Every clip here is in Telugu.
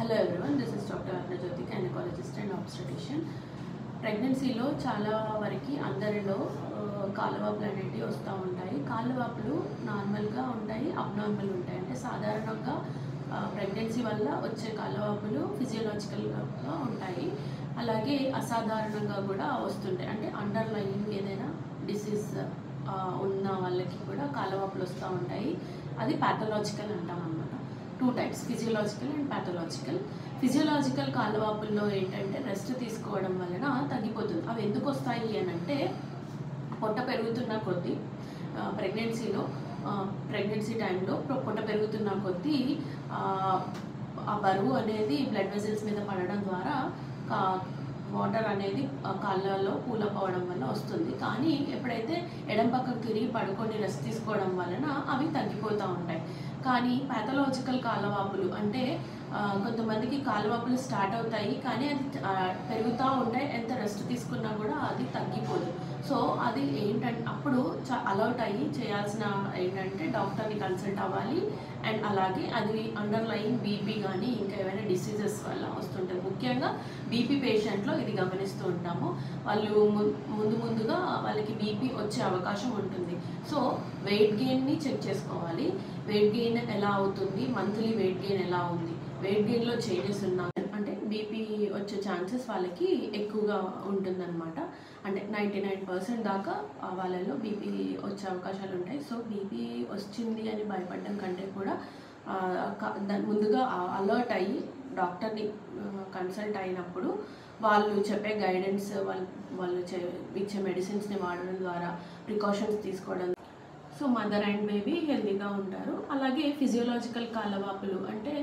Hello everyone, this is Dr. Arnajyoti, gynecologist and obstetrician. ప్రెగ్నెన్సీలో చాలా వరకు అందరిలో కాలువాపులు అనేవి వస్తూ ఉంటాయి. కాలువాపులు నార్మల్గా ఉంటాయి, అబ్నార్మల్ ఉంటాయి. అంటే సాధారణంగా ప్రెగ్నెన్సీ వల్ల వచ్చే కాలువాపులు ఫిజియోలాజికల్గా ఉంటాయి. అలాగే అసాధారణంగా కూడా వస్తుంటాయి. అంటే అండర్లైయింగ్ ఏదైనా డిసీజ్ ఉన్న వాళ్ళకి కూడా కాలువాపులు వస్తూ ఉంటాయి. అది ప్యాథలాజికల్ అంటాం అన్నమాట. 2 types, physiological and pathological. Physiological కాలువాపుల్లో ఏంటంటే రెస్ట్ తీసుకోవడం వలన తగ్గిపోతుంది. అవి ఎందుకు వస్తాయి అని అంటే పొట్ట పెరుగుతున్న కొద్దీ ప్రెగ్నెన్సీ టైంలో పొట్ట పెరుగుతున్న కొద్దీ ఆ బరువు అనేది బ్లడ్ వెజల్స్ మీద పడడం ద్వారా వాటర్ అనేది కాళ్ళలో కూలప్ అవ్వడం వల్ల వస్తుంది. కానీ ఎప్పుడైతే ఎడం పక్కకు తిరిగి పడుకొని రెస్ట్ తీసుకోవడం వలన అవి తగ్గిపోతూ ఉంటాయి. కానీ ప్యాథలాజికల్ కాలువాపులు అంటే కొంతమందికి కాలువాపులు స్టార్ట్ అవుతాయి, కానీ అది పెరుగుతూ ఉంటాయి. ఎంత రెస్ట్ తీసుకున్నా కూడా అది తగ్గిపోదు. సో అది ఏంటంటే అప్పుడు అలర్ట్ అయ్యి చేయాల్సిన ఏంటంటే డాక్టర్ని కన్సల్ట్ అవ్వాలి. అండ్ అలాగే అది అండర్లైయింగ్ బీపీ కానీ ఇంకా ఏమైనా డిసీజెస్ వల్ల వస్తుంటుంది. ముఖ్యంగా బీపీ పేషెంట్లో ఇది గమనిస్తూ ఉంటాము. వాళ్ళు ముందుగా వాళ్ళకి బీపీ వచ్చే అవకాశం ఉంటుంది. సో వెయిట్ గెయిన్ని చెక్ చేసుకోవాలి. వెయిట్ గెయిన్ ఎలా అవుతుంది, మంత్లీ వెయిట్ గెయిన్ ఎలా ఉంది, వెయిట్ గెయిన్లో చేంజెస్ ఉన్నా అంటే బీపీ వచ్చే ఛాన్సెస్ వాళ్ళకి ఎక్కువగా ఉంటుందన్నమాట. అంటే 99% దాకా వాళ్ళలో బీపీ వచ్చే అవకాశాలు ఉంటాయి. సో బీపీ వచ్చింది అని భయపడడం కంటే కూడా ముందుగా అలర్ట్ అయ్యి డాక్టర్ని కన్సల్ట్ అయినప్పుడు వాళ్ళు చెప్పే గైడెన్స్, వాళ్ళు ఇచ్చే మెడిసిన్స్ని వాడడం ద్వారా ప్రికాషన్స్ తీసుకోవడం, సో మదర్ అండ్ బేబీ హెల్తీగా ఉంటారు. అలాగే ఫిజియోలాజికల్ కాలువాపులు అంటే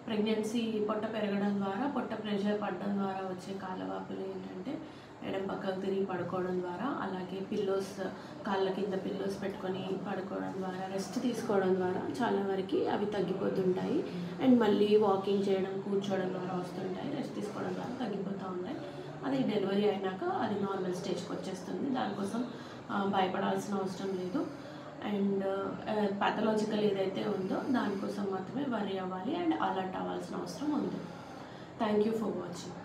ప్రెగ్నెన్సీ పొట్ట పెరగడం ద్వారా, పొట్ట ప్రెషర్ పడడం ద్వారా వచ్చే కాలువాపులు ఏంటంటే ఎడం పక్కకు తిరిగి పడుకోవడం ద్వారా, అలాగే కాళ్ళ కింద పిల్లోస్ పెట్టుకొని పడుకోవడం ద్వారా, రెస్ట్ తీసుకోవడం ద్వారా చాలా వరకు అవి తగ్గిపోతుంటాయి. అండ్ మళ్ళీ వాకింగ్ చేయడం, కూర్చోవడం ద్వారా వస్తుంటాయి. రెస్ట్ తీసుకోవడం ద్వారా తగ్గిపోతూ ఉంటాయి. అది డెలివరీ అయినాక అది నార్మల్ స్టేజ్కి వచ్చేస్తుంది. దానికోసం భయపడాల్సిన అవసరం లేదు. అండ్ ప్యాథలాజికల్ ఏదైతే ఉందో దానికోసం మాత్రమే వరీ అవ్వాలి అండ్ అలర్ట్ అవ్వాల్సిన అవసరం ఉంది. Thank you for watching.